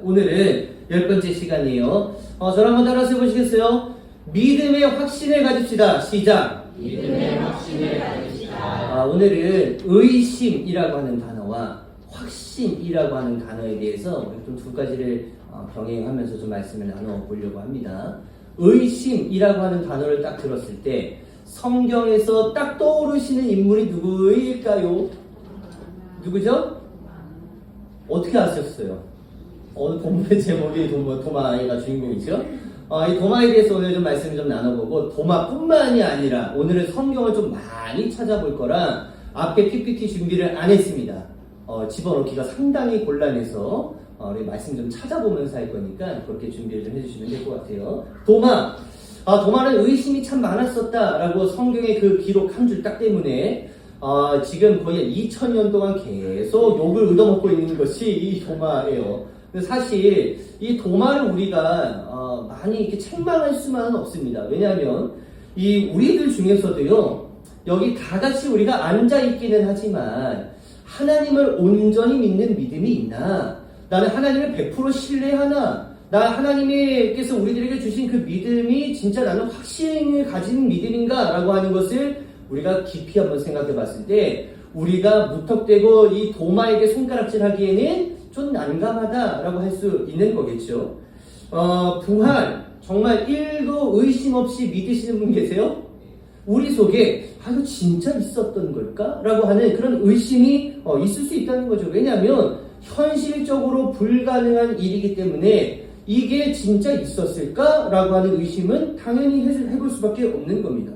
오늘은 10번째 시간이에요. 저랑 한번 따라서 해보시겠어요? 믿음의 확신을 가집시다. 시작! 믿음의 확신을 가집시다. 오늘은 의심이라고 하는 단어와 확신이라고 하는 단어에 대해서 우리 좀 두 가지를 병행하면서 좀 말씀을 나눠보려고 합니다. 의심이라고 하는 단어를 딱 들었을 때 성경에서 딱 떠오르시는 인물이 누구일까요? 누구죠? 어떻게 아셨어요? 오늘 본문의 제목이 도마가 주인공이죠. 이 도마에 대해서 오늘 좀 말씀을 좀 나눠보고, 도마뿐만이 아니라 오늘은 성경을 좀 많이 찾아볼 거라 앞에 PPT 준비를 안 했습니다. 집어넣기가 상당히 곤란해서 우리 말씀 좀 찾아보면서 할 거니까 그렇게 준비를 좀 해주시면 될 것 같아요. 도마는 의심이 참 많았었다라고 성경의 그 기록 한 줄 딱 때문에 지금 거의 2000년 동안 계속 욕을 얻어먹고 있는 것이 이 도마예요. 근데 사실 이 도마를 우리가 많이 이렇게 책망할 수만은 없습니다. 왜냐하면 이 우리들 중에서도요, 여기 다 같이 우리가 앉아 있기는 하지만 하나님을 온전히 믿는 믿음이 있나? 나는 하나님을 100% 신뢰하나? 나 하나님께서 우리들에게 주신 그 믿음이 진짜 나는 확신을 가진 믿음인가? 라고 하는 것을 우리가 깊이 한번 생각해 봤을 때 우리가 무턱대고 이 도마에게 손가락질 하기에는 좀 난감하다라고 할 수 있는 거겠죠. 부활 정말 1도 의심 없이 믿으시는 분 계세요? 우리 속에 이거 진짜 있었던 걸까? 라고 하는 그런 의심이 있을 수 있다는 거죠. 왜냐하면 현실적으로 불가능한 일이기 때문에 이게 진짜 있었을까? 라고 하는 의심은 당연히 해볼 수밖에 없는 겁니다.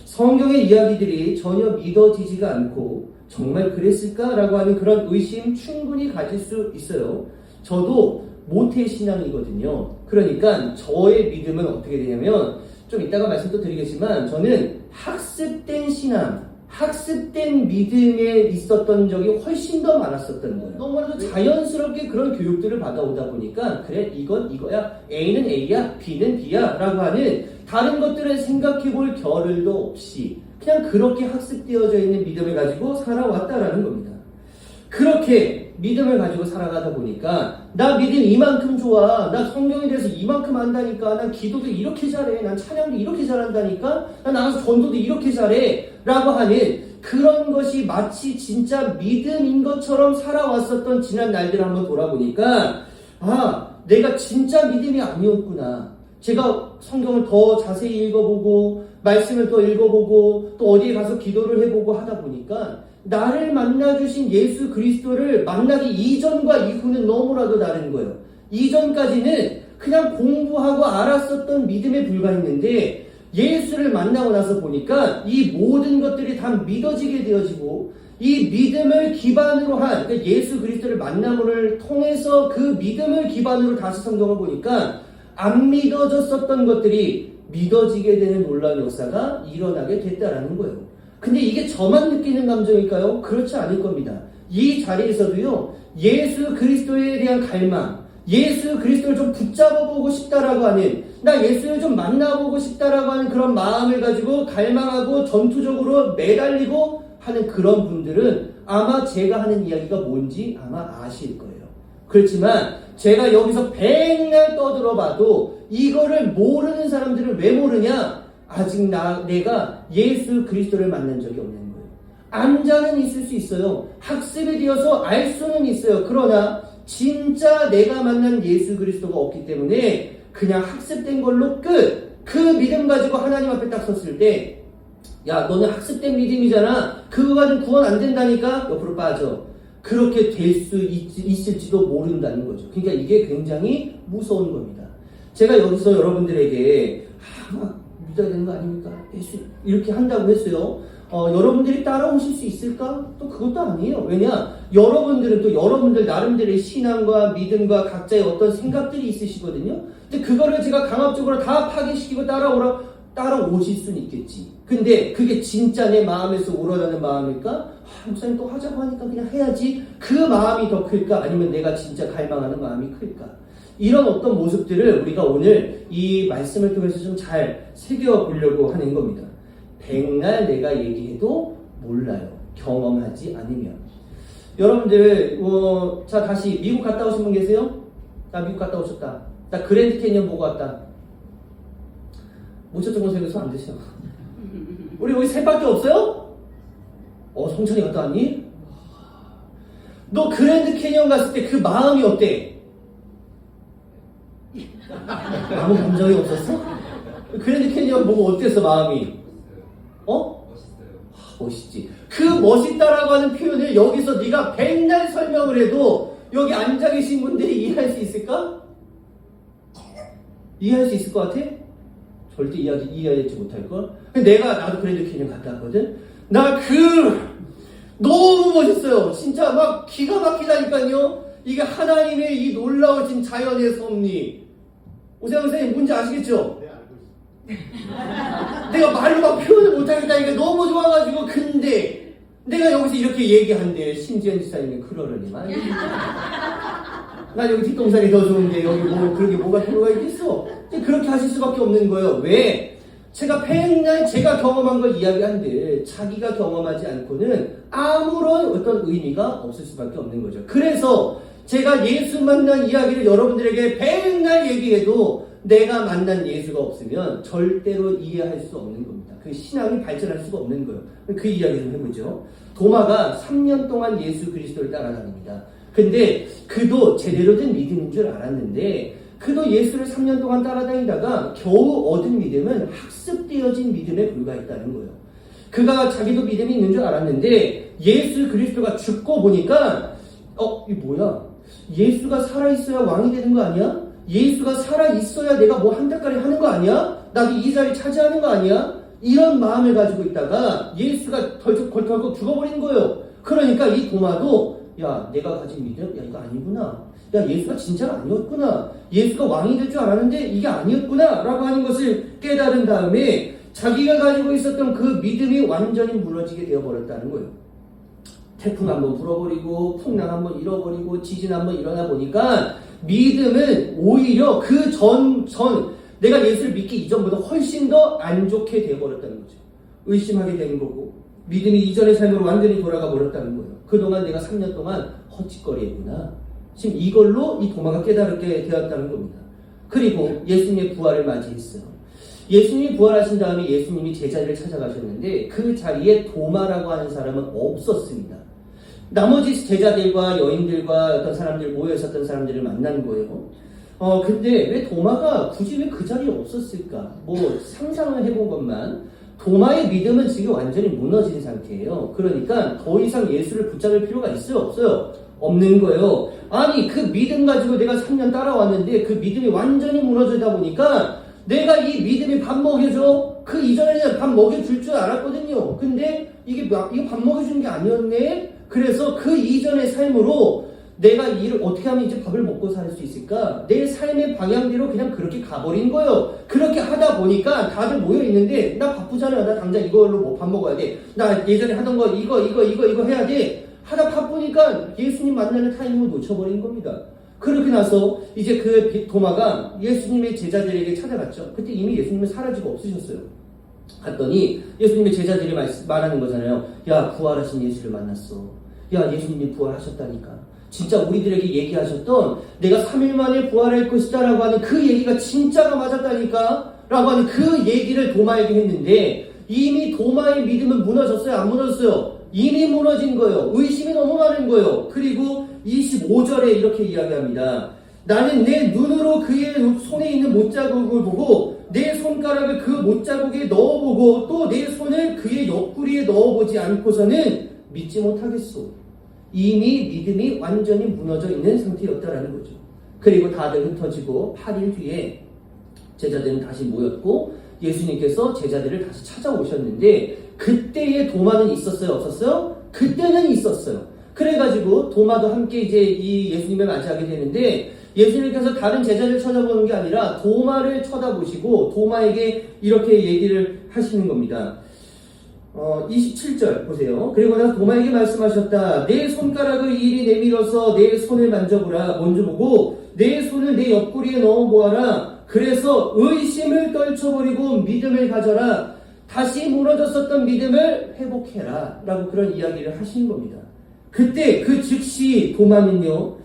성경의 이야기들이 전혀 믿어지지가 않고 정말 그랬을까라고 하는 그런 의심 충분히 가질 수 있어요. 저도 모태신앙이거든요. 그러니까 저의 믿음은 어떻게 되냐면, 좀 이따가 말씀 또 드리겠지만 저는 학습된 신앙, 학습된 믿음에 있었던 적이 훨씬 더 많았었던 거예요. 너무나도 자연스럽게 그런 교육들을 받아오다 보니까 그래, 이건 이거야, A는 A야, B는 B야 라고 하는 다른 것들을 생각해볼 겨를도 없이 그냥 그렇게 학습되어져 있는 믿음을 가지고 살아왔다라는 겁니다. 그렇게 믿음을 가지고 살아가다 보니까 나 믿음 이만큼 좋아, 나 성경에 대해서 이만큼 안다니까, 난 기도도 이렇게 잘해, 난 찬양도 이렇게 잘한다니까, 난 나가서 전도도 이렇게 잘해 라고 하는 그런 것이 마치 진짜 믿음인 것처럼 살아왔었던 지난 날들을 한번 돌아보니까 내가 진짜 믿음이 아니었구나. 제가 성경을 더 자세히 읽어보고 말씀을 더 읽어보고 또 어디에 가서 기도를 해보고 하다 보니까 나를 만나주신 예수 그리스도를 만나기 이전과 이후는 너무나도 다른 거예요. 이전까지는 그냥 공부하고 알았었던 믿음에 불과했는데 예수를 만나고 나서 보니까 이 모든 것들이 다 믿어지게 되어지고, 이 믿음을 기반으로 한, 그러니까 예수 그리스도를 만남을 통해서 그 믿음을 기반으로 다시 성경을 보니까 안 믿어졌었던 것들이 믿어지게 되는 놀라운 역사가 일어나게 됐다라는 거예요. 근데 이게 저만 느끼는 감정일까요? 그렇지 않을 겁니다. 이 자리에서도요, 예수 그리스도에 대한 갈망, 예수 그리스도를 좀 붙잡아보고 싶다라고 하는, 나 예수를 좀 만나보고 싶다라고 하는 그런 마음을 가지고 갈망하고 전투적으로 매달리고 하는 그런 분들은 아마 제가 하는 이야기가 뭔지 아마 아실 거예요. 그렇지만 제가 여기서 백날 떠들어봐도 이거를 모르는 사람들은 왜 모르냐? 아직 내가 예수 그리스도를 만난 적이 없는 거예요. 암자는 있을 수 있어요. 학습이 되어서 알 수는 있어요. 그러나 진짜 내가 만난 예수 그리스도가 없기 때문에 그냥 학습된 걸로 끝. 그 믿음 가지고 하나님 앞에 딱 섰을 때, 야, 너는 학습된 믿음이잖아. 그거 가지고 구원 안 된다니까 옆으로 빠져. 그렇게 될 수 있을지도 모른다는 거죠. 그러니까 이게 굉장히 무서운 겁니다. 제가 여기서 여러분들에게 믿어야 되는 거 아닙니까? 예수 이렇게 한다고 했어요. 여러분들이 따라오실 수 있을까? 또 그것도 아니에요. 왜냐? 여러분들은 또 여러분들 나름대로의 신앙과 믿음과 각자의 어떤 생각들이 있으시거든요. 근데 그거를 제가 강압적으로 다 파괴시키고 따라오실 수는 있겠지. 근데 그게 진짜 내 마음에서 우러나는 마음일까? 목사님 또 하자고 하니까 그냥 해야지. 그 마음이 더 클까? 아니면 내가 진짜 갈망하는 마음이 클까? 이런 어떤 모습들을 우리가 오늘 이 말씀을 통해서 좀 잘 새겨보려고 하는 겁니다. 백날 내가 얘기해도 몰라요. 경험하지 않으면. 여러분들, 자, 다시 미국 갔다 오신 분 계세요? 나 미국 갔다 오셨다. 나 그랜드 캐니언 보고 왔다. 모처 정도 생겨서 안 되죠. 우리 여기 셋밖에 없어요? 성찬이 갔다 왔니? 너 그랜드 캐니언 갔을 때 그 마음이 어때? 아무 감정이 없었어? 그랜드 캐니언 보고 어땠어 마음이? 멋있지. 그 멋있다라고 하는 표현을 여기서 네가 백날 설명을 해도 여기 앉아 계신 분들이 이해할 수 있을까? 이해할 수 있을 것 같아? 절대 이해하지 못할걸? 나도 그랜드 캐니언 갔다 왔거든? 너무 멋있어요. 진짜 막 기가 막히다니까요? 이게 하나님의 이 놀라우신 자연의 섭리. 오세영 선생님, 뭔지 아시겠죠? 네, 알고 있습니다. 내가 말로 막 표현을 못하겠다니까 너무 좋아가지고, 근데 내가 여기서 이렇게 얘기한대. 심지현 지사님이 그러려니만. 난 여기 뒷동산이 더 좋은데 여기 그렇게 뭐가 필요가 있겠어? 그렇게 하실 수밖에 없는 거예요. 왜? 제가 맨날 제가 경험한 걸 이야기한들 자기가 경험하지 않고는 아무런 어떤 의미가 없을 수밖에 없는 거죠. 그래서 제가 예수 만난 이야기를 여러분들에게 맨날 얘기해도 내가 만난 예수가 없으면 절대로 이해할 수 없는 겁니다. 그 신앙이 발전할 수가 없는 거예요. 그 이야기 좀 해보죠. 도마가 3년 동안 예수 그리스도를 따라다닙니다. 근데 그도 제대로 된 믿음인 줄 알았는데 그도 예수를 3년 동안 따라다니다가 겨우 얻은 믿음은 학습되어진 믿음에 불과했다는 거예요. 그가 자기도 믿음이 있는 줄 알았는데 예수 그리스도가 죽고 보니까 이게 뭐야? 예수가 살아있어야 왕이 되는 거 아니야? 예수가 살아있어야 내가 뭐 한달까지 하는 거 아니야? 나도 이 자리 차지하는 거 아니야? 이런 마음을 가지고 있다가 예수가 덜컥 죽어버린 거예요. 그러니까 이 도마도 야, 내가 가진 믿음? 야, 이거 아니구나. 야, 예수가 진짜가 아니었구나. 예수가 왕이 될 줄 알았는데 이게 아니었구나. 라고 하는 것을 깨달은 다음에 자기가 가지고 있었던 그 믿음이 완전히 무너지게 되어버렸다는 거예요. 태풍 한번 불어버리고, 풍랑 한번 잃어버리고, 지진 한번 일어나 보니까 믿음은 오히려 그 내가 예수를 믿기 이전보다 훨씬 더 안 좋게 되어버렸다는 거죠. 의심하게 되는 거고, 믿음이 이전의 삶으로 완전히 돌아가 버렸다는 거예요. 그동안 내가 3년 동안 헛짓거리했구나. 지금 이걸로 이 도마가 깨달게 되었다는 겁니다. 그리고 예수님의 부활을 맞이했어요. 예수님이 부활하신 다음에 예수님이 제자리를 찾아가셨는데 그 자리에 도마라고 하는 사람은 없었습니다. 나머지 제자들과 여인들과 어떤 사람들 모여 있었던 사람들을 만난 거예요. 근데 왜 도마가 굳이 왜 그 자리에 없었을까? 상상을 해본 것만 도마의 믿음은 지금 완전히 무너진 상태예요. 그러니까 더 이상 예수를 붙잡을 필요가 있어요? 없어요? 없는 거예요. 아니 그 믿음 가지고 내가 3년 따라왔는데 그 믿음이 완전히 무너지다 보니까 내가 이 믿음이 밥 먹여줘? 그 이전에는 밥 먹여줄 줄 알았거든요. 근데 이거 밥 먹여주는 게 아니었네? 그래서 그 이전의 삶으로 내가 일을 어떻게 하면 이제 밥을 먹고 살 수 있을까? 내 삶의 방향대로 그냥 그렇게 가버린 거예요. 그렇게 하다 보니까 다들 모여있는데 나 바쁘잖아요. 나 당장 이걸로 뭐 밥 먹어야 돼. 나 예전에 하던 거 이거 해야 돼. 하다 바쁘니까 예수님 만나는 타이밍을 놓쳐버린 겁니다. 그렇게 나서 이제 그 도마가 예수님의 제자들에게 찾아갔죠. 그때 이미 예수님은 사라지고 없으셨어요. 갔더니 예수님의 제자들이 말하는 거잖아요. 야, 부활하신 예수를 만났어. 야, 예수님이 부활하셨다니까. 진짜 우리들에게 얘기하셨던 내가 3일 만에 부활할 것이다 라고 하는 그 얘기가 진짜가 맞았다니까 라고 하는 그 얘기를 도마에게 했는데 이미 도마의 믿음은 무너졌어요? 안 무너졌어요? 이미 무너진 거예요. 의심이 너무 많은 거예요. 그리고 25절에 이렇게 이야기합니다. 나는 내 눈으로 그의 손에 있는 못자국을 보고 내 손가락을 그 못자국에 넣어보고 또 내 손을 그의 옆구리에 넣어보지 않고서는 믿지 못하겠소. 이미 믿음이 완전히 무너져 있는 상태였다라는 거죠. 그리고 다들 흩어지고 8일 뒤에 제자들은 다시 모였고 예수님께서 제자들을 다시 찾아오셨는데 그때의 도마는 있었어요? 없었어요? 그때는 있었어요. 그래가지고 도마도 함께 이제 이 예수님을 맞이하게 되는데 예수님께서 다른 제자를 쳐다보는 게 아니라 도마를 쳐다보시고 도마에게 이렇게 얘기를 하시는 겁니다. 27절 보세요. 그리고 나서 도마에게 말씀하셨다. 내 손가락을 이리 내밀어서 내 손을 만져보고 내 손을 내 옆구리에 넣어보아라. 그래서 의심을 떨쳐버리고 믿음을 가져라. 다시 무너졌었던 믿음을 회복해라. 라고 그런 이야기를 하신 겁니다. 그때 그 즉시 도마는요.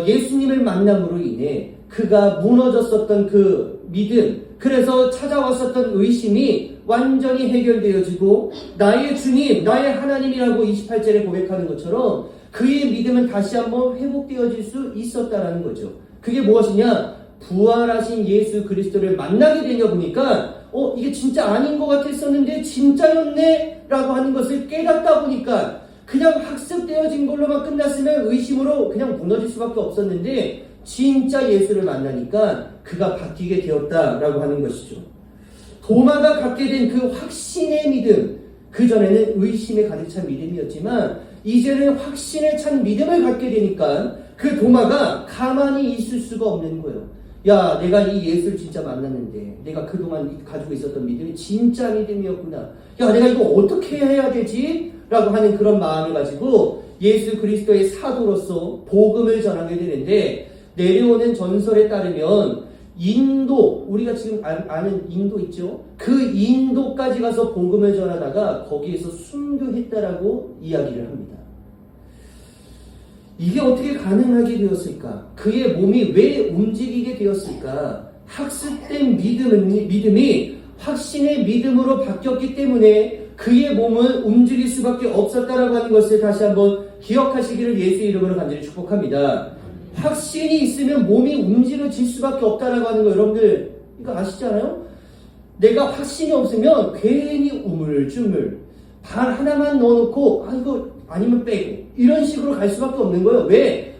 예수님을 만남으로 인해 그가 무너졌었던 그 믿음, 그래서 찾아왔었던 의심이 완전히 해결되어지고 나의 주님, 나의 하나님이라고 28절에 고백하는 것처럼 그의 믿음은 다시 한번 회복되어질 수 있었다라는 거죠. 그게 무엇이냐? 부활하신 예수 그리스도를 만나게 되냐 보니까 이게 진짜 아닌 것 같았었는데 진짜였네 라고 하는 것을 깨닫다 보니까 그냥 학습되어진 걸로만 끝났으면 의심으로 그냥 무너질 수밖에 없었는데 진짜 예수를 만나니까 그가 바뀌게 되었다라고 하는 것이죠. 도마가 갖게 된 그 확신의 믿음, 그전에는 의심에 가득 찬 믿음이었지만 이제는 확신에 찬 믿음을 갖게 되니까 그 도마가 가만히 있을 수가 없는 거예요. 야, 내가 이 예수를 진짜 만났는데 내가 그동안 가지고 있었던 믿음이 진짜 믿음이었구나. 야, 내가 이거 어떻게 해야 되지? 라고 하는 그런 마음을 가지고 예수 그리스도의 사도로서 복음을 전하게 되는데, 내려오는 전설에 따르면 인도, 우리가 지금 아는 인도 있죠? 그 인도까지 가서 복음을 전하다가 거기에서 순교했다라고 이야기를 합니다. 이게 어떻게 가능하게 되었을까? 그의 몸이 왜 움직이게 되었을까? 학습된 믿음이 확신의 믿음으로 바뀌었기 때문에 그의 몸은 움직일 수밖에 없었다라고 하는 것을 다시 한번 기억하시기를 예수의 이름으로 간절히 축복합니다. 확신이 있으면 몸이 움직여질 수밖에 없다라고 하는 거 여러분들 이거 아시지 않아요? 내가 확신이 없으면 괜히 우물쭈물 발 하나만 넣어놓고 이거 아니면 빼고 이런 식으로 갈 수밖에 없는 거예요. 왜?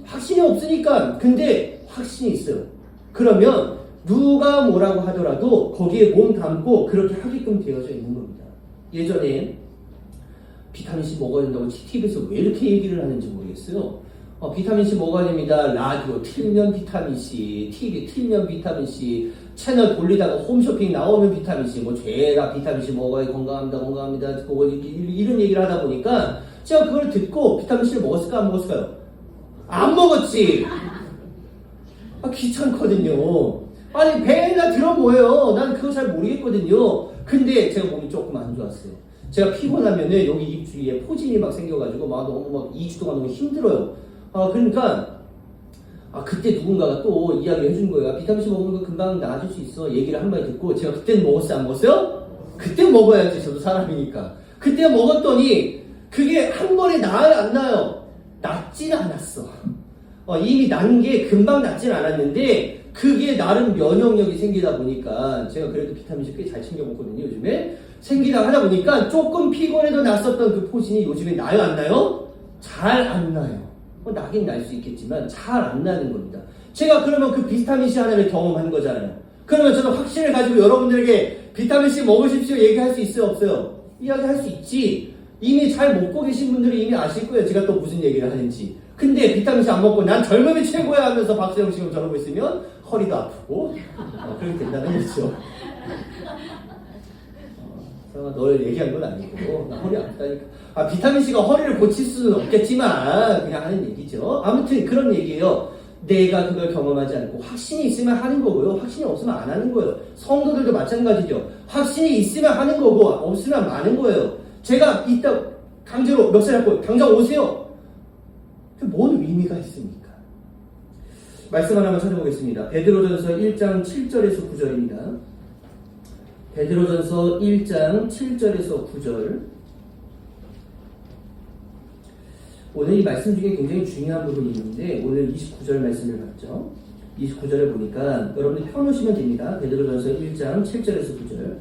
확신이 없으니까. 근데 확신이 있어요. 그러면 누가 뭐라고 하더라도 거기에 몸 담고 그렇게 하게끔 되어져 있는 겁니다. 예전에 비타민C 먹어야 된다고 TV에서 왜 이렇게 얘기를 하는지 모르겠어요. 비타민C 먹어야 됩니다. 라디오 틀면 비타민C, TV 틀면 비타민C, 채널 돌리다가 홈쇼핑 나오면 비타민C, 죄다 비타민C 먹어야 건강합니다. 이런 얘기를 하다 보니까 제가 그걸 듣고 비타민C를 먹었을까 안 먹었을까요? 안 먹었지. 귀찮거든요. 아니 배나 들어 뭐예요. 난 그거 잘 모르겠거든요. 근데 제가 몸이 조금 안 좋았어요. 제가 피곤하면은 여기 입 주위에 포진이 막 생겨가지고 너무 2주 동안 너무 힘들어요. 그러니까 그때 누군가가 또 이야기를 해준 거예요. 비타민C 먹으면 거 금방 나아질 수 있어. 얘기를 한 마디 듣고 제가 그때는 먹었어요? 안 먹었어요? 그때 먹어야지. 저도 사람이니까. 그때 먹었더니 그게 한 번에 나아요? 안 나요? 낫지는 않았어. 이미 난 게 금방 낫지는 않았는데 그게 나름 면역력이 생기다 보니까 제가 그래도 비타민C 꽤 잘 챙겨 먹거든요. 요즘에 생기다 하다 보니까 조금 피곤해도 났었던 그 포진이 요즘에 나요? 안 나요? 잘 안 나요. 나긴 날 수 있겠지만 잘 안 나는 겁니다. 제가 그러면 그 비타민C 하나를 경험한 거잖아요. 그러면 저는 확신을 가지고 여러분들에게 비타민C 먹으십시오 얘기할 수 있어요? 없어요? 이야기할 수 있지. 이미 잘 먹고 계신 분들이 이미 아실 거예요. 제가 또 무슨 얘기를 하는지. 근데 비타민C 안 먹고 난 젊음이 최고야 하면서 박수영식으로 저러고 있으면 허리도 아프고 그렇게 된다는 거죠. 널 얘기한 건 아니고 나 허리 아프다니까. 비타민C가 허리를 고칠 수는 없겠지만 그냥 하는 얘기죠. 아무튼 그런 얘기예요. 내가 그걸 경험하지 않고 확신이 있으면 하는 거고요. 확신이 없으면 안 하는 거예요. 성도들도 마찬가지죠. 확신이 있으면 하는 거고 없으면 마는 거예요. 제가 이따 강제로 멱살 잡고 당장 오세요. 뭔 의미가 있습니까? 말씀 하나만 찾아보겠습니다. 베드로전서 1장 7절에서 9절입니다. 베드로전서 1장 7절에서 9절. 오늘 이 말씀 중에 굉장히 중요한 부분이 있는데 오늘 29절 말씀을 봤죠. 29절을 보니까 여러분들 펴놓으시면 됩니다. 베드로전서 1장 7절에서 9절.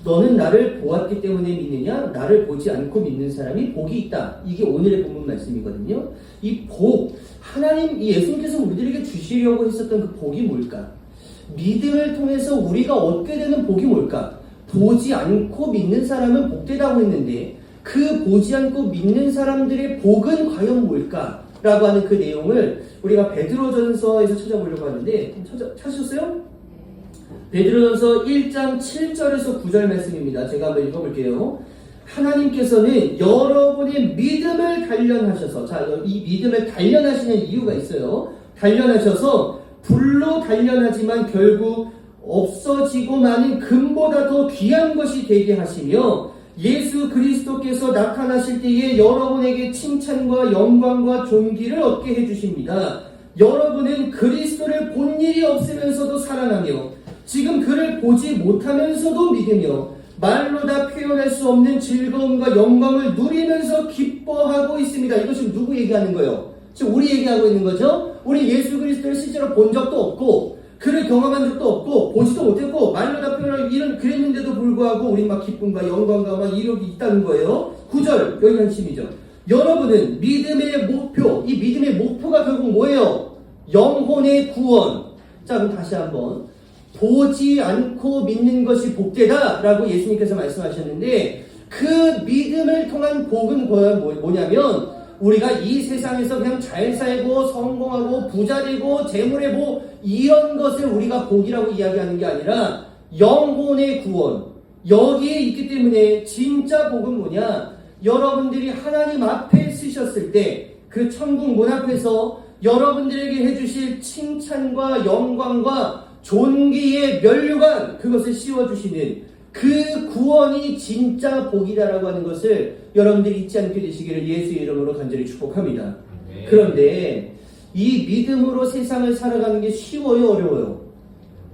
너는 나를 보았기 때문에 믿느냐? 나를 보지 않고 믿는 사람이 복이 있다. 이게 오늘의 본문 말씀이거든요. 이 복, 하나님, 예수님께서 우리들에게 주시려고 했었던 그 복이 뭘까? 믿음을 통해서 우리가 얻게 되는 복이 뭘까? 보지 않고 믿는 사람은 복되다고 했는데 그 보지 않고 믿는 사람들의 복은 과연 뭘까? 라고 하는 그 내용을 우리가 베드로전서에서 찾아보려고 하는데 찾으셨어요? 베드로전서 1장 7절에서 9절 말씀입니다. 제가 한번 읽어볼게요. 하나님께서는 여러분의 믿음을 단련하셔서, 이 믿음을 단련하시는 이유가 있어요. 단련하셔서 불로 단련하지만 결국 없어지고 마는 금보다 더 귀한 것이 되게 하시며 예수 그리스도께서 나타나실 때에 여러분에게 칭찬과 영광과 존귀를 얻게 해주십니다. 여러분은 그리스도를 본 일이 없으면서도 사랑하며 지금 그를 보지 못하면서도 믿으며 말로 다 표현할 수 없는 즐거움과 영광을 누리면서 기뻐하고 있습니다. 이것은 누구 얘기하는 거예요? 지금 우리 얘기하고 있는 거죠? 우리 예수 그리스도를 실제로 본 적도 없고 그를 경험한 적도 없고 보지도 못했고 말로 다 표현하기 이런 그랬는데도 불구하고 우리 막 기쁨과 영광과 막 이력이 있다는 거예요. 9절 여기 한심이죠. 여러분은 믿음의 목표, 이 믿음의 목표가 결국 뭐예요? 영혼의 구원. 자 그럼 다시 한번 보지 않고 믿는 것이 복되다 라고 예수님께서 말씀하셨는데 그 믿음을 통한 복은 뭐냐면 우리가 이 세상에서 그냥 잘 살고 성공하고 부자되고 재물에 뭐 이런 것을 우리가 복이라고 이야기하는 게 아니라 영혼의 구원. 여기에 있기 때문에 진짜 복은 뭐냐? 여러분들이 하나님 앞에 쓰셨을 때 그 천국 문 앞에서 여러분들에게 해주실 칭찬과 영광과 존귀의 면류관 그것을 씌워주시는 그 구원이 진짜 복이다라고 하는 것을 여러분들이 잊지 않게 되시기를 예수의 이름으로 간절히 축복합니다. 네. 그런데 이 믿음으로 세상을 살아가는 게 쉬워요, 어려워요?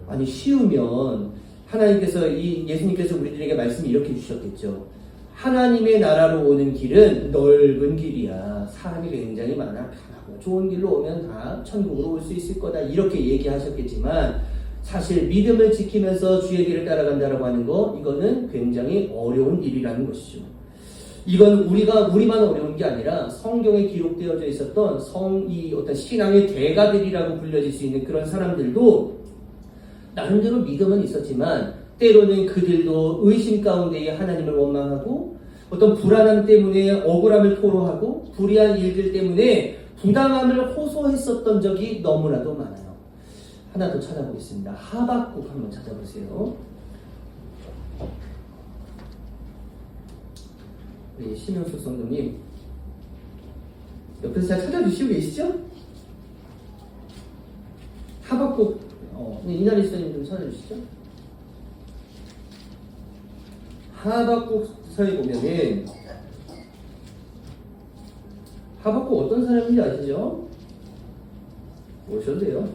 아니 쉬우면 하나님께서 예수님께서 우리들에게 말씀 이렇게 주셨겠죠. 하나님의 나라로 오는 길은 넓은 길이야. 사람이 굉장히 많아. 편하고 좋은 길로 오면 다 천국으로 올 수 있을 거다. 이렇게 얘기하셨겠지만 사실 믿음을 지키면서 주의 길을 따라간다라고 하는 거 이거는 굉장히 어려운 일이라는 것이죠. 이건 우리만 어려운 게 아니라 성경에 기록되어져 있었던 이 어떤 신앙의 대가들이라고 불려질 수 있는 그런 사람들도 나름대로 믿음은 있었지만 때로는 그들도 의심 가운데에 하나님을 원망하고 어떤 불안함 때문에 억울함을 토로하고 불의한 일들 때문에 부당함을 호소했었던 적이 너무나도 많아요. 하나 더 찾아보겠습니다. 하박국 한번 찾아보세요. 우리 심영숙 성도님 옆에서 잘 찾아주시고 계시죠? 하박국 이나리 선생님 좀 찾아주시죠? 하박국서에 보면은 하박국 어떤 사람인지 아시죠? 보셔도 돼요.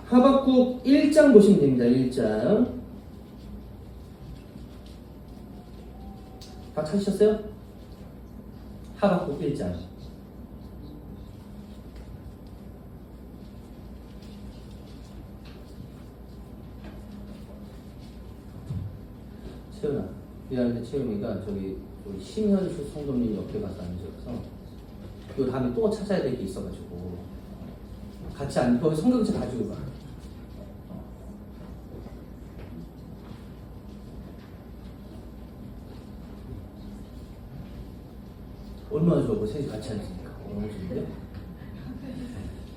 하박국 1장 보시면 됩니다. 1장. 다 찾으셨어요? 하박국 1장. 채연아, 미안한데 채연이가 저기 우리 심현수 성도님 옆에 가서 앉아서 요 다음에 또 찾아야 될 게 있어가지고 같이 앉고 성경책 가지고 가. 얼마나 좋아, 셋이 같이 앉으니까. 너무 좋은데?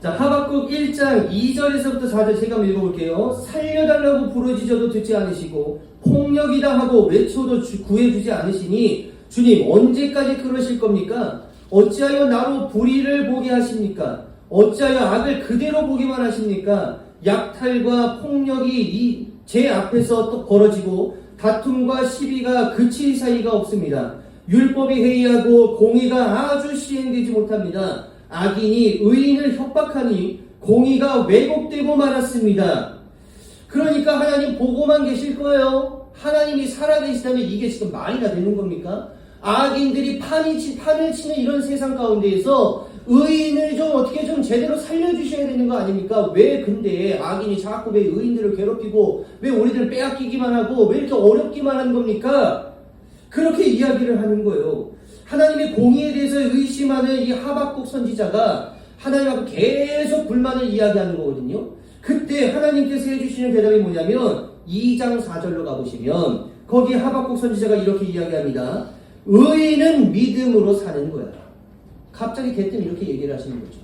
자, 하박국 1장 2절에서부터 4절 제가 한번 읽어볼게요. 살려달라고 부르짖어도 듣지 않으시고 폭력이다 하고 외쳐도 구해주지 않으시니 주님 언제까지 그러실 겁니까? 어찌하여 나로 불의를 보게 하십니까? 어찌하여 악을 그대로 보기만 하십니까? 약탈과 폭력이 제 앞에서 또 벌어지고 다툼과 시비가 그칠 사이가 없습니다. 율법이 회의하고 공의가 아주 시행되지 못합니다. 악인이 의인을 협박하니 공의가 왜곡되고 말았습니다. 그러니까 하나님 보고만 계실 거예요. 하나님이 살아계시다면 이게 지금 말이나 되는 겁니까? 악인들이 판을 치는 이런 세상 가운데에서 의인을 좀 어떻게 좀 제대로 살려주셔야 되는 거 아닙니까? 왜 근데 악인이 자꾸 왜 의인들을 괴롭히고 왜 우리들을 빼앗기기만 하고 왜 이렇게 어렵기만 하는 겁니까? 그렇게 이야기를 하는 거예요. 하나님의 공의에 대해서 의심하는 이 하박국 선지자가 하나님 앞에 계속 불만을 이야기하는 거거든요. 그때 하나님께서 해주시는 대답이 뭐냐면 2장 4절로 가보시면 거기에 하박국 선지자가 이렇게 이야기합니다. 의인은 믿음으로 사는 거야. 갑자기 대뜸 이렇게 얘기를 하시는 거죠.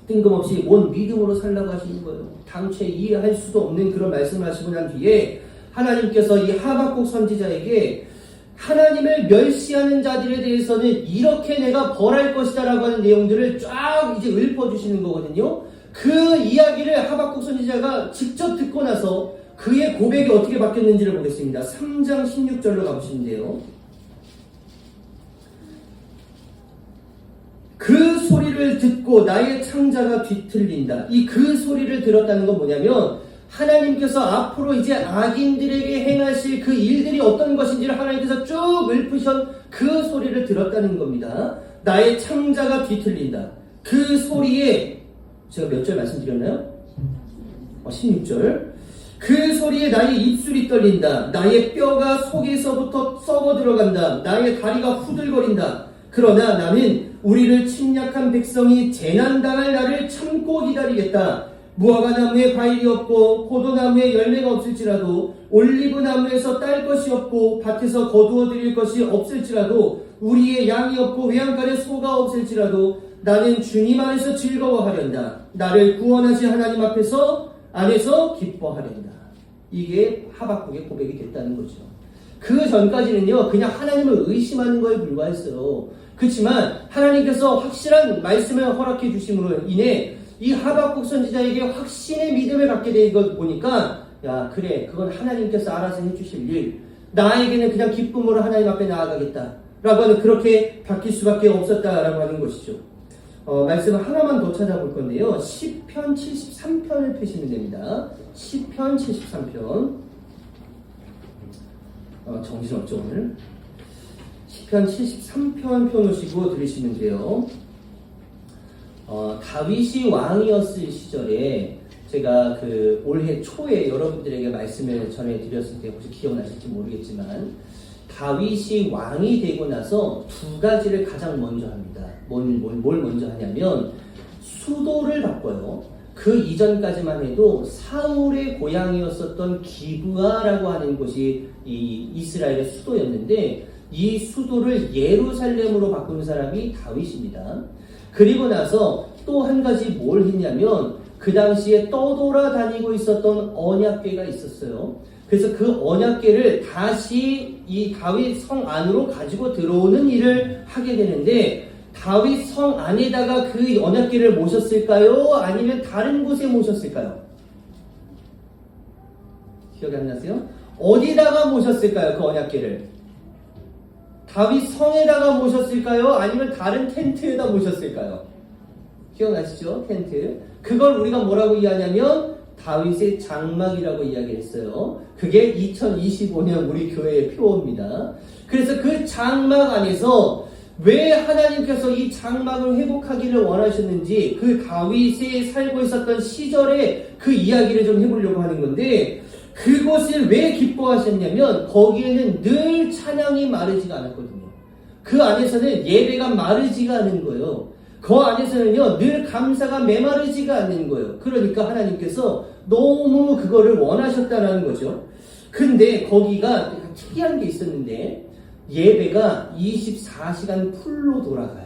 뜬금없이 뭔 믿음으로 살라고 하시는 거예요. 당최 이해할 수도 없는 그런 말씀을 하시고 난 뒤에 하나님께서 이 하박국 선지자에게 하나님을 멸시하는 자들에 대해서는 이렇게 내가 벌할 것이다 라고 하는 내용들을 쫙 이제 읊어주시는 거거든요. 그 이야기를 하박국 선지자가 직접 듣고 나서 그의 고백이 어떻게 바뀌었는지를 보겠습니다. 3장 16절로 가보시면 돼요. 그 소리를 듣고 나의 창자가 뒤틀린다. 이 그 소리를 들었다는 건 뭐냐면 하나님께서 앞으로 이제 악인들에게 행하실 그 일들이 어떤 것인지를 하나님께서 쭉 읊으신 그 소리를 들었다는 겁니다. 나의 창자가 뒤틀린다. 그 소리에 제가 몇 절 말씀드렸나요? 16절. 그 소리에 나의 입술이 떨린다. 나의 뼈가 속에서부터 썩어 들어간다. 나의 다리가 후들거린다. 그러나 나는 우리를 침략한 백성이 재난당할 날을 참고 기다리겠다. 무화과나무에 과일이 없고 포도나무에 열매가 없을지라도 올리브나무에서 딸 것이 없고 밭에서 거두어 드릴 것이 없을지라도 우리의 양이 없고 외양간에 소가 없을지라도 나는 주님 안에서 즐거워하련다. 나를 구원하신 하나님 안에서 기뻐하련다. 이게 하박국의 고백이 됐다는 거죠. 그 전까지는요 그냥 하나님을 의심하는 거에 불과했어요. 그렇지만 하나님께서 확실한 말씀을 허락해 주심으로 인해 이 하박국 선지자에게 확신의 믿음을 갖게 된 것 보니까 야 그래 그건 하나님께서 알아서 해주실 일, 나에게는 그냥 기쁨으로 하나님 앞에 나아가겠다 라고 하는, 그렇게 바뀔 수밖에 없었다라고 하는 것이죠. 말씀을 하나만 더 찾아볼 건데요. 시편 73편을 펴시면 됩니다. 시편 73편. 정신없죠 오늘. 시편 73편 펴놓으시고 들으시면 돼요. 다윗이 왕이었을 시절에 제가 그 올해 초에 여러분들에게 말씀을 전해드렸을 때 혹시 기억나실지 모르겠지만 다윗이 왕이 되고 나서 두 가지를 가장 먼저 합니다. 뭘 먼저 하냐면 수도를 바꿔요. 그 이전까지만 해도 사울의 고향이었었던 기브아라고 하는 곳이 이 이스라엘의 수도였는데 이 수도를 예루살렘으로 바꾼 사람이 다윗입니다. 그리고 나서 또 한 가지 뭘 했냐면 그 당시에 떠돌아다니고 있었던 언약궤가 있었어요. 그래서 그 언약궤를 다시 이 다윗 성 안으로 가지고 들어오는 일을 하게 되는데 다윗 성 안에다가 그 언약궤를 모셨을까요? 아니면 다른 곳에 모셨을까요? 기억이 안 나세요? 어디다가 모셨을까요? 그 언약궤를? 다윗 성에다가 모셨을까요? 아니면 다른 텐트에다 모셨을까요? 기억나시죠? 텐트. 그걸 우리가 뭐라고 이해하냐면 다윗의 장막이라고 이야기를 했어요. 그게 2025년 우리 교회의 표어입니다. 그래서 그 장막 안에서 왜 하나님께서 이 장막을 회복하기를 원하셨는지 그 다윗이 살고 있었던 시절에 그 이야기를 좀 해보려고 하는 건데, 그것을 왜 기뻐하셨냐면 거기에는 늘 찬양이 마르지가 않았거든요. 그 안에서는 예배가 마르지가 않은 거예요. 그 안에서는요 늘 감사가 메마르지가 않는 거예요. 그러니까 하나님께서 너무 그거를 원하셨다는 거죠. 근데 거기가 특이한 게 있었는데 예배가 24시간 풀로 돌아가요.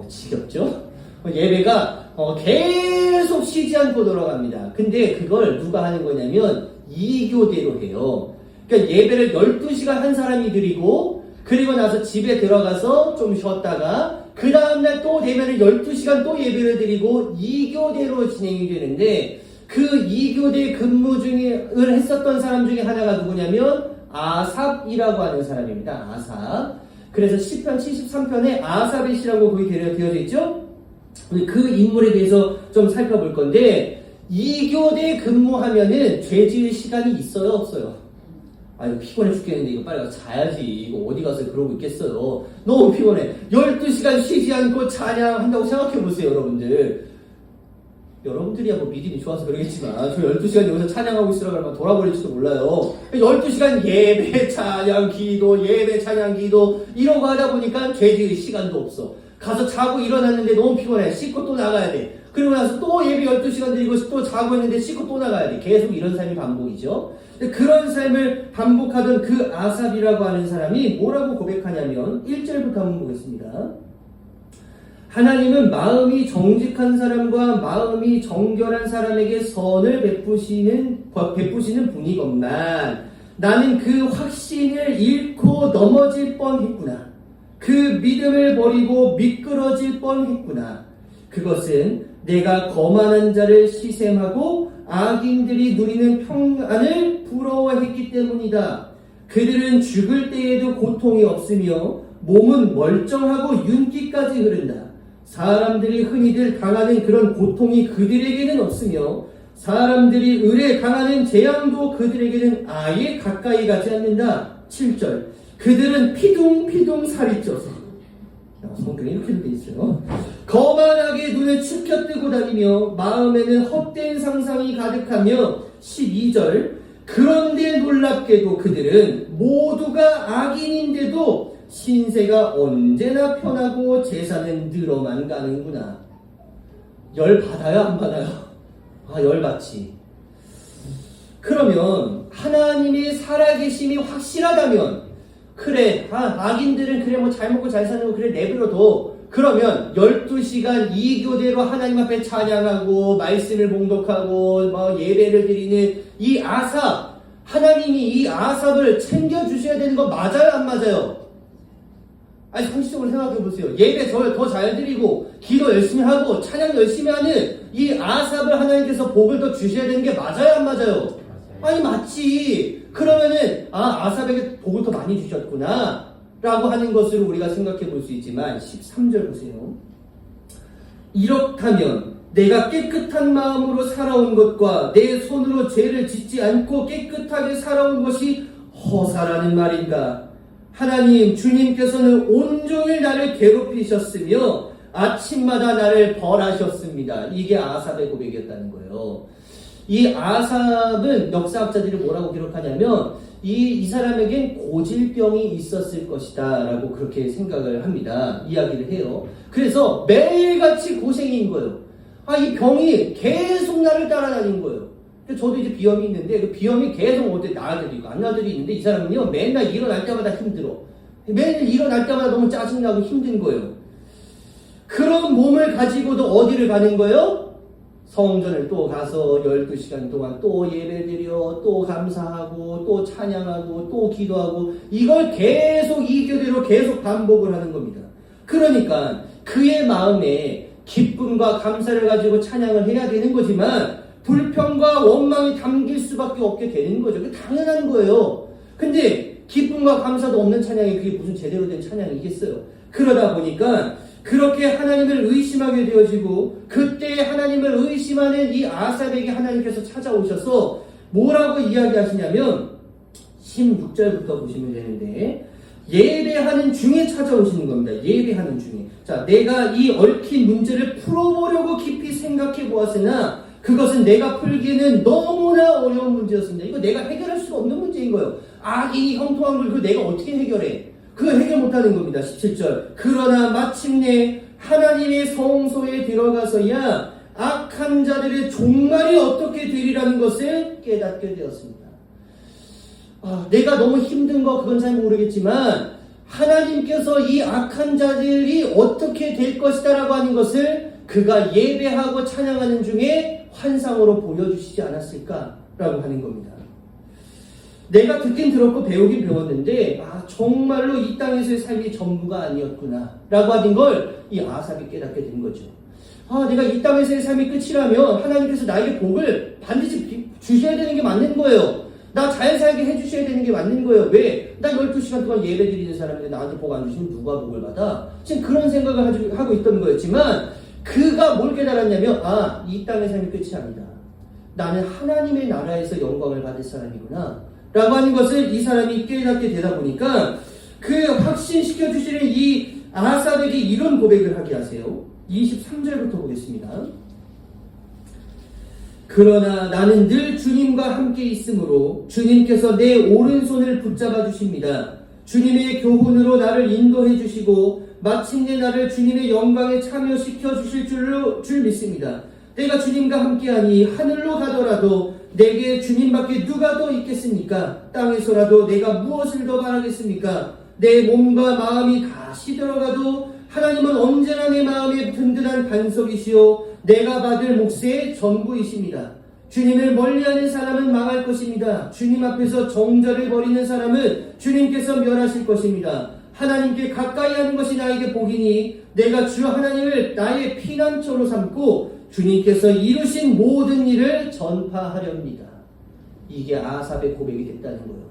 지겹죠? 예배가 계속 쉬지 않고 돌아갑니다. 근데 그걸 누가 하는 거냐면 2교대로 해요. 그러니까 예배를 12시간 한 사람이 드리고 그리고 나서 집에 들어가서 좀 쉬었다가 그 다음날 또 되면은 12시간 또 예배를 드리고 2교대로 진행이 되는데, 그 2교대 근무 중을 했었던 사람 중에 하나가 누구냐면 아삽이라고 하는 사람입니다. 아삽. 그래서 시편 73편에 아삽의 시라고 거기 되어져 있죠? 그 인물에 대해서 좀 살펴볼 건데, 2교대 근무하면은 죄 지을 시간이 있어요, 없어요? 아유, 피곤해 죽겠는데 이거 빨리 가서 자야지. 이거 어디 가서 그러고 있겠어요. 너무 피곤해. 12시간 쉬지 않고 찬양한다고 생각해보세요, 여러분들. 여러분들이야 뭐 믿음이 좋아서 그러겠지만 저 12시간 여기서 찬양하고 있으라고 하면 돌아버릴지도 몰라요. 12시간 예배 찬양 기도 예배 찬양 기도 이러고 하다 보니까 죄 지을 시간도 없어. 가서 자고 일어났는데 너무 피곤해. 씻고 또 나가야 돼. 그리고 나서 또 예배 12시간 드리고 또 자고 있는데 씻고 또 나가야 돼. 계속 이런 삶이 반복이죠. 그런 삶을 반복하던 그 아삽이라고 하는 사람이 뭐라고 고백하냐면 1절부터 한번 보겠습니다. 하나님은 마음이 정직한 사람과 마음이 정결한 사람에게 선을 베푸시는 분이건만 나는 그 확신을 잃고 넘어질 뻔했구나. 그 믿음을 버리고 미끄러질 뻔했구나. 그것은 내가 거만한 자를 시샘하고 악인들이 누리는 평안을 부러워했기 때문이다. 그들은 죽을 때에도 고통이 없으며 몸은 멀쩡하고 윤기까지 흐른다. 사람들이 흔히들 당하는 그런 고통이 그들에게는 없으며 사람들이 을에 당하는 재앙도 그들에게는 아예 가까이 가지 않는다. 7절. 그들은 피둥피둥 살이 쪄서 성경에 이렇게 돼 있어요. 거만하게 눈을 치켜뜨고 다니며 마음에는 헛된 상상이 가득하며 12절. 그런데 놀랍게도 그들은 모두가 악인인데도 신세가 언제나 편하고 재산은 늘어만 가는구나. 열 받아요, 안 받아요? 열 받지. 그러면 하나님의 살아계심이 확실하다면 그래, 악인들은 그래 뭐 잘 먹고 잘 사는 거 그래 내버려둬. 그러면 12시간 이 교대로 하나님 앞에 찬양하고 말씀을 봉독하고 뭐 예배를 드리는 이 아삽, 하나님이 이 아삽을 챙겨주셔야 되는 거 맞아요, 안 맞아요? 아니 상식적으로 생각해 보세요. 예배 더 잘 드리고 기도 열심히 하고 찬양 열심히 하는 이 아삽을 하나님께서 복을 더 주셔야 되는 게 맞아요, 안 맞아요? 아니 맞지. 그러면은 아삽에게 복을 더 많이 주셨구나 라고 하는 것으로 우리가 생각해 볼 수 있지만 13절 보세요. 이렇다면 내가 깨끗한 마음으로 살아온 것과 내 손으로 죄를 짓지 않고 깨끗하게 살아온 것이 허사라는 말인가? 하나님 주님께서는 온종일 나를 괴롭히셨으며 아침마다 나를 벌하셨습니다. 이게 아삽의 고백이었다는 거예요. 이 아삽은 역사학자들이 뭐라고 기록하냐면 이 사람에겐 고질병이 있었을 것이다 라고 그렇게 생각을 합니다. 이야기를 해요. 그래서 매일같이 고생인 거예요. 이 병이 계속 나를 따라다닌 거예요. 저도 이제 비염이 있는데 그 비염이 계속 어디 나아들이고 안 나아들이 있는데 이 사람은요 맨날 일어날 때마다 힘들어. 매일 일어날 때마다 너무 짜증나고 힘든 거예요. 그런 몸을 가지고도 어디를 가는 거예요? 성전을 또 가서 12시간 동안 또 예배드려 또 감사하고 또 찬양하고 또 기도하고 이걸 계속 이 교대로 계속 반복을 하는 겁니다. 그러니까 그의 마음에 기쁨과 감사를 가지고 찬양을 해야 되는 거지만 불평과 원망이 담길 수밖에 없게 되는 거죠. 그게 당연한 거예요. 근데 기쁨과 감사도 없는 찬양이 그게 무슨 제대로 된 찬양이겠어요. 그러다 보니까 그렇게 하나님을 의심하게 되어지고 그때 하나님을 의심하는 이 아삽에게 하나님께서 찾아오셔서 뭐라고 이야기하시냐면 16절부터 보시면 되는데 예배하는 중에 찾아오시는 겁니다. 예배하는 중에. 자, 내가 이 얽힌 문제를 풀어보려고 깊이 생각해 보았으나 그것은 내가 풀기에는 너무나 어려운 문제였습니다. 이거 내가 해결할 수가 없는 문제인 거예요. 악인이 형통한 걸 그거 내가 어떻게 해결해? 그거 해결 못하는 겁니다. 17절. 그러나 마침내 하나님의 성소에 들어가서야 악한 자들의 종말이 어떻게 되리라는 것을 깨닫게 되었습니다. 내가 너무 힘든 거 그건 잘 모르겠지만 하나님께서 이 악한 자들이 어떻게 될 것이다 라고 하는 것을 그가 예배하고 찬양하는 중에 환상으로 보여주시지 않았을까라고 하는 겁니다. 내가 듣긴 들었고 배우긴 배웠는데 정말로 이 땅에서의 삶이 전부가 아니었구나 라고 하는 걸 이 아삽이 깨닫게 된 거죠. 내가 이 땅에서의 삶이 끝이라면 하나님께서 나에게 복을 반드시 주셔야 되는 게 맞는 거예요. 나 잘 살게 해주셔야 되는 게 맞는 거예요. 왜? 나 12시간 동안 예배 드리는 사람인데 나한테 복 안 주시면 누가 복을 받아? 지금 그런 생각을 하고 있던 거였지만 그가 뭘 깨달았냐면 이 땅의 삶이 끝이 아니다. 나는 하나님의 나라에서 영광을 받을 사람이구나 라고 하는 것을 이 사람이 깨닫게 되다 보니까 그 확신시켜 주시는 이 아삽에게 이런 고백을 하게 하세요. 23절부터 보겠습니다. 그러나 나는 늘 주님과 함께 있으므로 주님께서 내 오른손을 붙잡아 주십니다. 주님의 교훈으로 나를 인도해 주시고 마침내 나를 주님의 영광에 참여시켜 주실 줄 믿습니다. 내가 주님과 함께하니 하늘로 가더라도 내게 주님밖에 누가 더 있겠습니까? 땅에서라도 내가 무엇을 더 바라겠습니까? 내 몸과 마음이 다 시들어가도 하나님은 언제나 내 마음의 든든한 반석이시오 내가 받을 몫의 전부이십니다. 주님을 멀리하는 사람은 망할 것입니다. 주님 앞에서 정죄를 벌이는 사람은 주님께서 멸하실 것입니다. 하나님께 가까이 하는 것이 나에게 복이니 내가 주 하나님을 나의 피난처로 삼고 주님께서 이루신 모든 일을 전파하렵니다. 이게 아삽의 고백이 됐다는 거예요.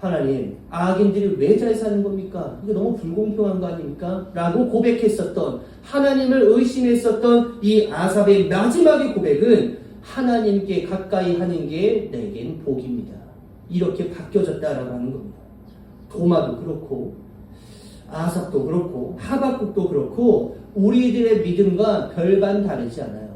하나님, 악인들이 왜 잘 사는 겁니까? 이거 너무 불공평한 거 아닙니까? 라고 고백했었던, 하나님을 의심했었던 이 아삽의 마지막의 고백은 하나님께 가까이 하는 게 내겐 복입니다. 이렇게 바뀌어졌다라고 하는 겁니다. 도마도 그렇고 아삽도 그렇고 하박국도 그렇고 우리들의 믿음과 별반 다르지 않아요.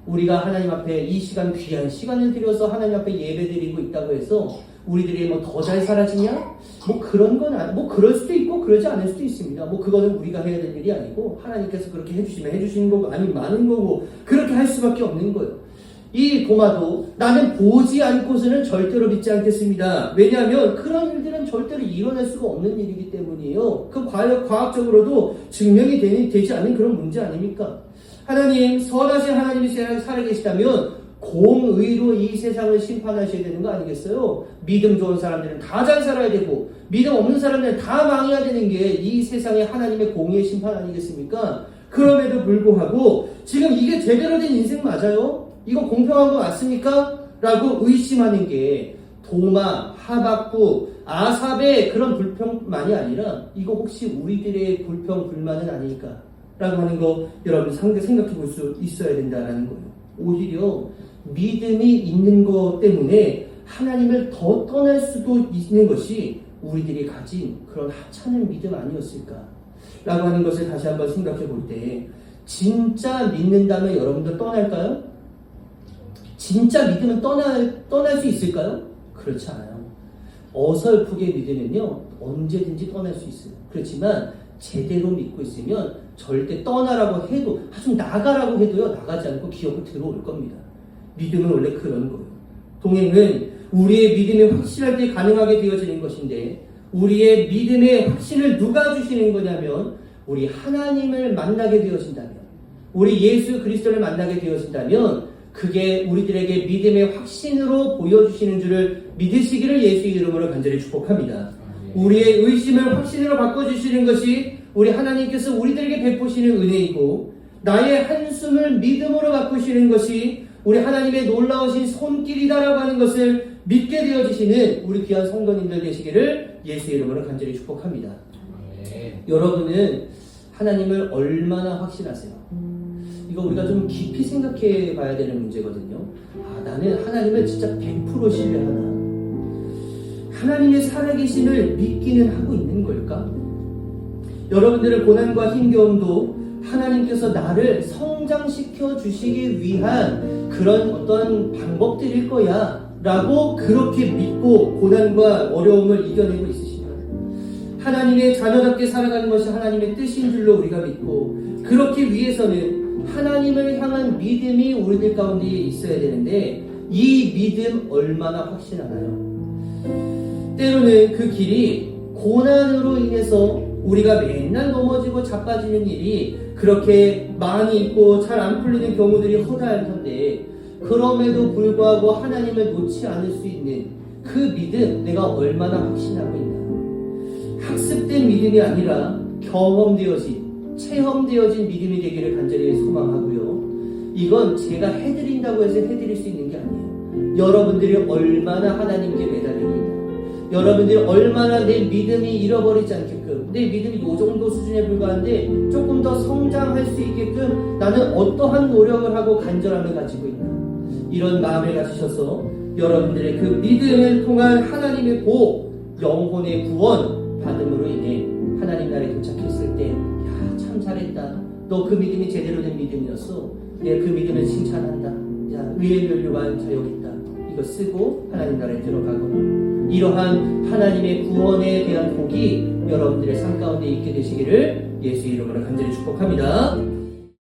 우리가 하나님 앞에 이 시간 귀한 시간을 들여서 하나님 앞에 예배드리고 있다고 해서 우리들이 뭐 더 잘 살아지냐? 뭐 그런 건 뭐 그럴 수도 있고 그러지 않을 수도 있습니다. 뭐 그거는 우리가 해야 될 일이 아니고 하나님께서 그렇게 해주시면 해주시는 거고 아니면 많은 거고 그렇게 할 수밖에 없는 거예요. 이 도마도 나는 보지 않고서는 절대로 믿지 않겠습니다. 왜냐하면 그런 일들은 절대로 일어날 수가 없는 일이기 때문이에요. 그 과학적으로도 증명이 되지 않는 그런 문제 아닙니까? 하나님, 선하신 하나님이 세상에 살아계시다면 공의로 이 세상을 심판하셔야 되는 거 아니겠어요? 믿음 좋은 사람들은 다 잘 살아야 되고 믿음 없는 사람들은 다 망해야 되는 게 이 세상의 하나님의 공의의 심판 아니겠습니까? 그럼에도 불구하고 지금 이게 제대로 된 인생 맞아요? 이거 공평한 거 맞습니까? 라고 의심하는 게 도마, 하박국, 아삽의 그런 불평만이 아니라 이거 혹시 우리들의 불평, 불만은 아닐까? 라고 하는 거 여러분 생각해 볼 수 있어야 된다는 거예요. 오히려 믿음이 있는 것 때문에 하나님을 더 떠날 수도 있는 것이 우리들이 가진 그런 하찮은 믿음 아니었을까? 라고 하는 것을 다시 한번 생각해 볼 때 진짜 믿는다면 여러분들 떠날까요? 진짜 믿음은 떠날 수 있을까요? 그렇지 않아요. 어설프게 믿으면요 언제든지 떠날 수 있어요. 그렇지만 제대로 믿고 있으면 절대 떠나라고 해도 좀 나가라고 해도요 나가지 않고 기어코 들어올 겁니다. 믿음은 원래 그런 거예요. 동행은 우리의 믿음이 확실할 때 가능하게 되어지는 것인데 우리의 믿음의 확신을 누가 주시는 거냐면 우리 하나님을 만나게 되어진다면 우리 예수 그리스도를 만나게 되어진다면 그게 우리들에게 믿음의 확신으로 보여주시는 줄을 믿으시기를 예수의 이름으로 간절히 축복합니다. 우리의 의심을 확신으로 바꿔주시는 것이 우리 하나님께서 우리들에게 베푸시는 은혜이고 나의 한숨을 믿음으로 바꾸시는 것이 우리 하나님의 놀라우신 손길이다라고 하는 것을 믿게 되어지시는 우리 귀한 성도님들 되시기를 예수의 이름으로 간절히 축복합니다. 여러분은 하나님을 얼마나 확신하세요? 이거 우리가 좀 깊이 생각해 봐야 되는 문제거든요. 나는 하나님을 진짜 100% 신뢰하나? 하나님의 살아계심을 믿기는 하고 있는 걸까? 여러분들의 고난과 힘겨움도 하나님께서 나를 성장시켜 주시기 위한 그런 어떤 방법들일 거야 라고 그렇게 믿고 고난과 어려움을 이겨내고 있으시면 하나님의 자녀답게 살아가는 것이 하나님의 뜻인 줄로 우리가 믿고 그렇기 위해서는 하나님을 향한 믿음이 우리들 가운데 있어야 되는데 이 믿음 얼마나 확신하나요? 때로는 그 길이 고난으로 인해서 우리가 맨날 넘어지고 자빠지는 일이 그렇게 많이 있고 잘 안 풀리는 경우들이 허다할 텐데 그럼에도 불구하고 하나님을 놓지 않을 수 있는 그 믿음 내가 얼마나 확신하고 있나? 학습된 믿음이 아니라 경험되어진 체험되어진 믿음이 되기를 간절히 소망하고요. 이건 제가 해드린다고 해서 해드릴 수 있는 게 아니에요. 여러분들이 얼마나 하나님께 매달리고 있나? 여러분들이 얼마나 내 믿음이 잃어버리지 않게끔 내 믿음이 이 정도 수준에 불과한데 조금 더 성장할 수 있게끔 나는 어떠한 노력을 하고 간절함을 가지고 있나 이런 마음을 가지셔서 여러분들의 그 믿음을 통한 하나님의 복 영혼의 구원 받음으로 인해 하나님 나라에 도착했을 때 야, 참 잘했다. 너 그 믿음이 제대로 된 믿음이었어. 내가 그 믿음을 칭찬한다. 야, 의의 면류관 자 여기 있다. 이거 쓰고 하나님 나라에 들어가거나 이러한 하나님의 구원에 대한 복이 여러분들의 삶 가운데 있게 되시기를 예수 이름으로 간절히 축복합니다.